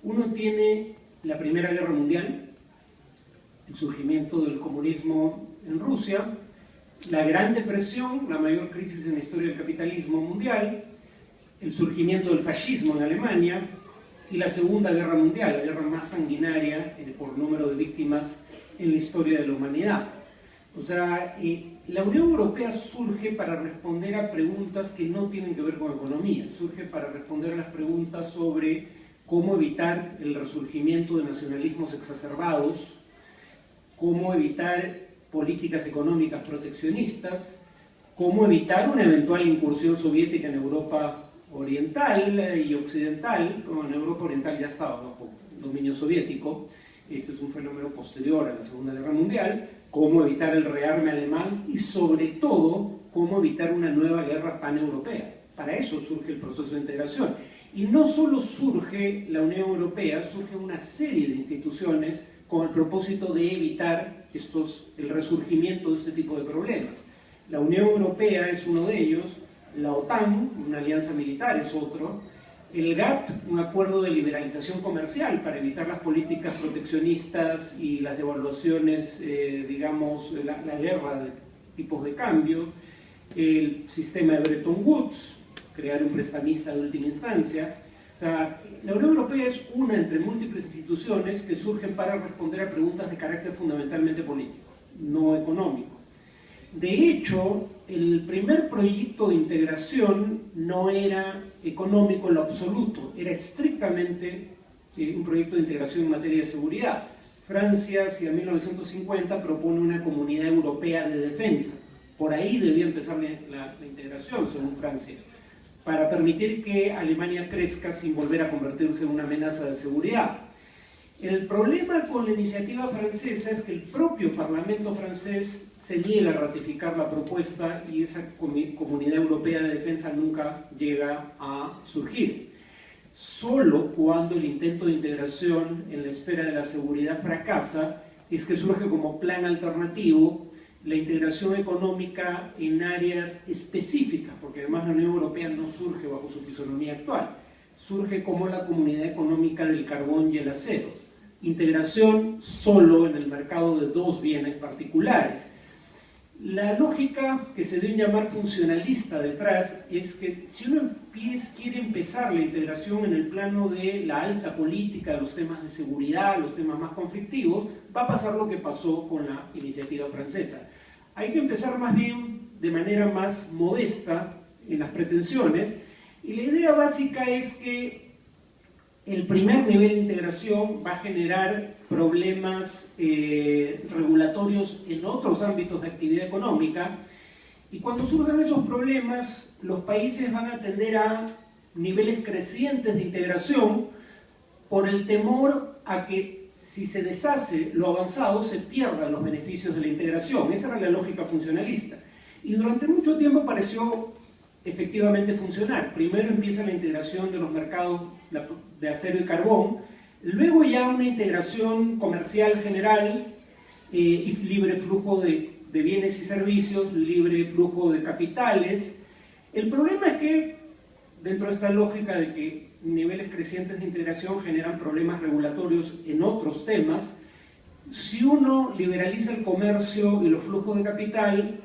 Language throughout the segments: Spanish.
Uno tiene la Primera Guerra Mundial, el surgimiento del comunismo en Rusia, la Gran Depresión, la mayor crisis en la historia del capitalismo mundial, el surgimiento del fascismo en Alemania y la Segunda Guerra Mundial, la guerra más sanguinaria por número de víctimas en la historia de la humanidad. O sea, la Unión Europea surge para responder a preguntas que no tienen que ver con economía, surge para responder a las preguntas sobre cómo evitar el resurgimiento de nacionalismos exacerbados, cómo evitar políticas económicas proteccionistas, cómo evitar una eventual incursión soviética en Europa oriental y occidental. Como en Europa oriental ya estaba bajo dominio soviético, esto es un fenómeno posterior a la Segunda Guerra Mundial, cómo evitar el rearme alemán y sobre todo cómo evitar una nueva guerra paneuropea. Para eso surge el proceso de integración. Y no solo surge la Unión Europea, surge una serie de instituciones con el propósito de evitar el resurgimiento de este tipo de problemas. La Unión Europea es uno de ellos, la OTAN, una alianza militar, es otro, el GATT, un acuerdo de liberalización comercial para evitar las políticas proteccionistas y las devaluaciones, digamos, la guerra de tipos de cambio, el sistema de Bretton Woods, crear un prestamista de última instancia. O sea, la Unión Europea es una entre múltiples instituciones que surgen para responder a preguntas de carácter fundamentalmente político, no económico. De hecho, el primer proyecto de integración no era económico en lo absoluto, era estrictamente un proyecto de integración en materia de seguridad. Francia, hacia 1950, propone una comunidad europea de defensa. Por ahí debía empezar la integración, según Francia, para permitir que Alemania crezca sin volver a convertirse en una amenaza de seguridad. El problema con la iniciativa francesa es que el propio Parlamento francés se niega a ratificar la propuesta y esa Comunidad Europea de Defensa nunca llega a surgir. Solo cuando el intento de integración en la esfera de la seguridad fracasa es que surge como plan alternativo la integración económica en áreas específicas, porque además la Unión Europea no surge bajo su fisonomía actual, surge como la Comunidad Económica del Carbón y el Acero. Integración solo en el mercado de dos bienes particulares. La lógica que se debe llamar funcionalista detrás es que si uno quiere empezar la integración en el plano de la alta política, de los temas de seguridad, los temas más conflictivos, va a pasar lo que pasó con la iniciativa francesa. Hay que empezar más bien de manera más modesta en las pretensiones, y la idea básica es que el primer nivel de integración va a generar problemas regulatorios en otros ámbitos de actividad económica, y cuando surjan esos problemas, los países van a tender a niveles crecientes de integración por el temor a que si se deshace lo avanzado se pierdan los beneficios de la integración. Esa era la lógica funcionalista, y durante mucho tiempo pareció efectivamente funcionar. Primero empieza la integración de los mercados de acero y carbón, luego ya una integración comercial general y libre flujo de bienes y servicios, libre flujo de capitales. El problema es que dentro de esta lógica de que niveles crecientes de integración generan problemas regulatorios en otros temas, si uno liberaliza el comercio y los flujos de capital,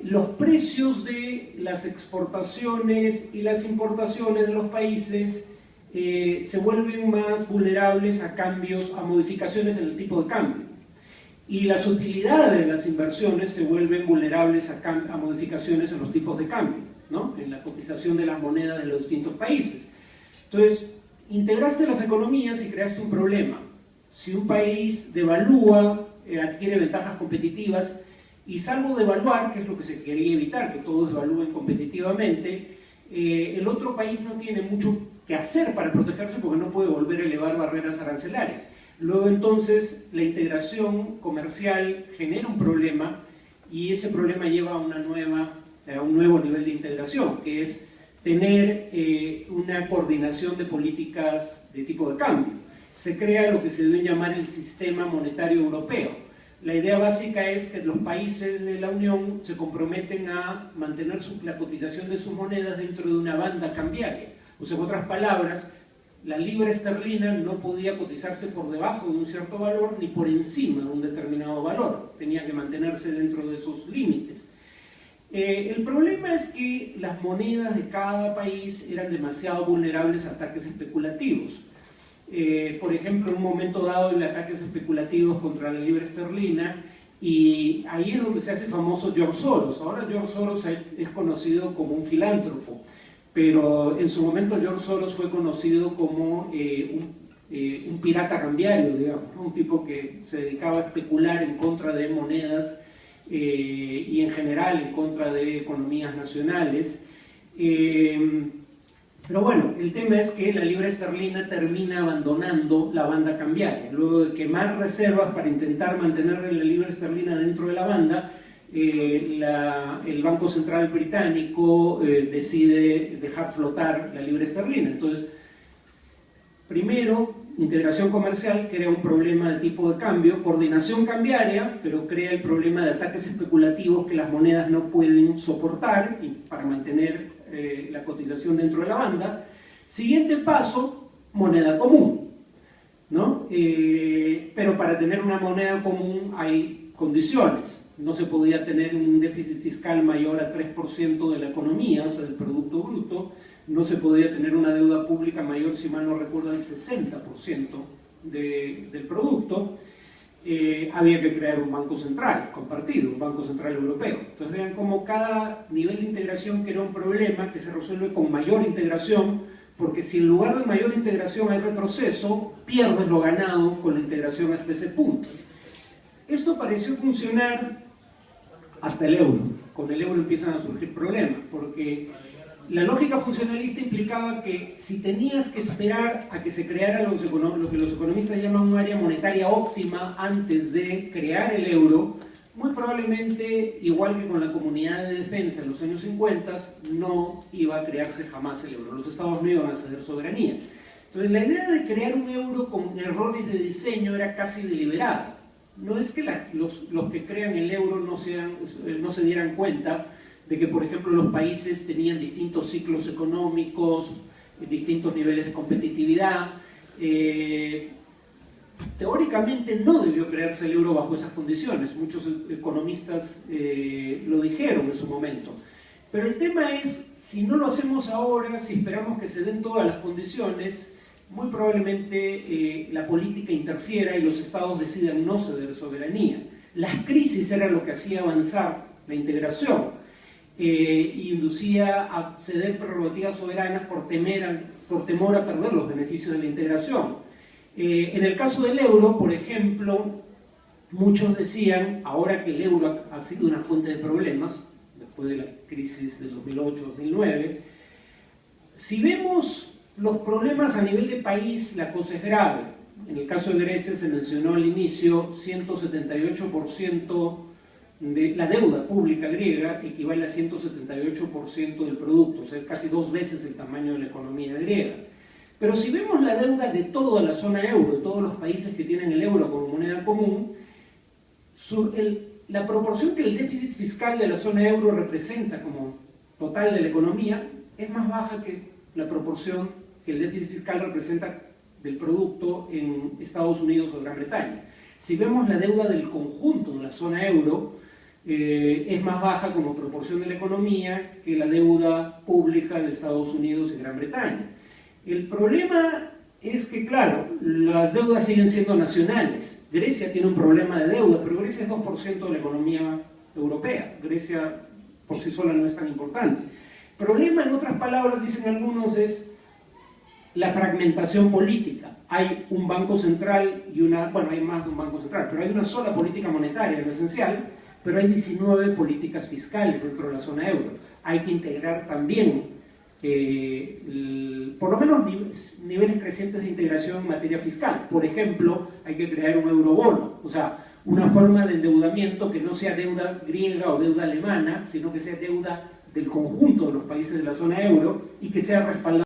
los precios de las exportaciones y las importaciones de los países se vuelven más vulnerables a cambios, a modificaciones en el tipo de cambio, y las utilidades de las inversiones se vuelven vulnerables a modificaciones en los tipos de cambio, ¿no? En la cotización de las monedas de los distintos países. Entonces, integraste las economías y creaste un problema. Si un país devalúa, adquiere ventajas competitivas, y salvo devaluar, que es lo que se quería evitar, que todos devalúen competitivamente, el otro país no tiene mucho que hacer para protegerse porque no puede volver a elevar barreras arancelarias. Luego entonces la integración comercial genera un problema, y ese problema lleva a un nuevo nivel de integración, que es tener una coordinación de políticas de tipo de cambio. Se crea lo que se debe llamar el sistema monetario europeo. La idea básica es que los países de la Unión se comprometen a mantener la cotización de sus monedas dentro de una banda cambiaria. O sea, en otras palabras, la libra esterlina no podía cotizarse por debajo de un cierto valor ni por encima de un determinado valor, tenía que mantenerse dentro de esos límites. El problema es que las monedas de cada país eran demasiado vulnerables a ataques especulativos. Por ejemplo, en un momento dado había ataques especulativos contra la libra esterlina, y ahí es donde se hace famoso George Soros. Ahora George Soros es conocido como un filántropo, pero en su momento George Soros fue conocido como un pirata cambiario, digamos, ¿no? Un tipo que se dedicaba a especular en contra de monedas y en general en contra de economías nacionales. Pero bueno, el tema es que la libra esterlina termina abandonando la banda cambiaria. Luego de quemar reservas para intentar mantener la libra esterlina dentro de la banda, el Banco Central británico decide dejar flotar la libra esterlina. Entonces, primero, integración comercial crea un problema de tipo de cambio, coordinación cambiaria, pero crea el problema de ataques especulativos que las monedas no pueden soportar para mantener la cotización dentro de la banda. Siguiente paso, moneda común, ¿no? Pero para tener una moneda común hay condiciones. No se podía tener un déficit fiscal mayor a 3% de la economía, o sea, del Producto Bruto. No se podía tener una deuda pública mayor, si mal no recuerdo, al 60% del producto. Había que crear un banco central compartido, un banco central europeo. Entonces vean cómo cada nivel de integración crea un problema que se resuelve con mayor integración, porque si en lugar de mayor integración hay retroceso, pierdes lo ganado con la integración hasta ese punto. Esto pareció funcionar hasta el euro. Con el euro empiezan a surgir problemas, porque la lógica funcionalista implicaba que si tenías que esperar a que se creara lo que los economistas llaman un área monetaria óptima antes de crear el euro, muy probablemente, igual que con la comunidad de defensa en los años 50, no iba a crearse jamás el euro. Los estados no iban a ceder soberanía. Entonces la idea de crear un euro con errores de diseño era casi deliberada. No es que los que crean el euro no se dieran cuenta de que, por ejemplo, los países tenían distintos ciclos económicos, distintos niveles de competitividad. Teóricamente no debió crearse el euro bajo esas condiciones. Muchos economistas lo dijeron en su momento. Pero el tema es, si no lo hacemos ahora, si esperamos que se den todas las condiciones, muy probablemente la política interfiera y los estados decidan no ceder soberanía. Las crisis eran lo que hacía avanzar la integración. Y inducía a ceder prerrogativas soberanas por temor a perder los beneficios de la integración. En el caso del euro, por ejemplo, muchos decían, ahora que el euro ha sido una fuente de problemas, después de la crisis del 2008-2009, si vemos los problemas a nivel de país, la cosa es grave. En el caso de Grecia se mencionó al inicio, 178% de la deuda pública griega equivale a 178% del producto, o sea, es casi 2 veces el tamaño de la economía griega. Pero si vemos la deuda de toda la zona euro, de todos los países que tienen el euro como moneda común, la proporción que el déficit fiscal de la zona euro representa como total de la economía es más baja que la proporción que el déficit fiscal representa del producto en Estados Unidos o Gran Bretaña. Si vemos la deuda del conjunto de la zona euro, es más baja como proporción de la economía que la deuda pública de Estados Unidos y Gran Bretaña. El problema es que, claro, las deudas siguen siendo nacionales. Grecia tiene un problema de deuda, pero Grecia es 2% de la economía europea. Grecia por sí sola no es tan importante. El problema, en otras palabras, dicen algunos, es la fragmentación política. Hay un banco central y bueno, hay más de un banco central, pero hay una sola política monetaria, en lo esencial, pero hay 19 políticas fiscales dentro de la zona euro. Hay que integrar también, por lo menos, niveles crecientes de integración en materia fiscal. Por ejemplo, hay que crear un eurobono, o sea, una forma de endeudamiento que no sea deuda griega o deuda alemana, sino que sea deuda del conjunto de los países de la zona euro y que sea respaldada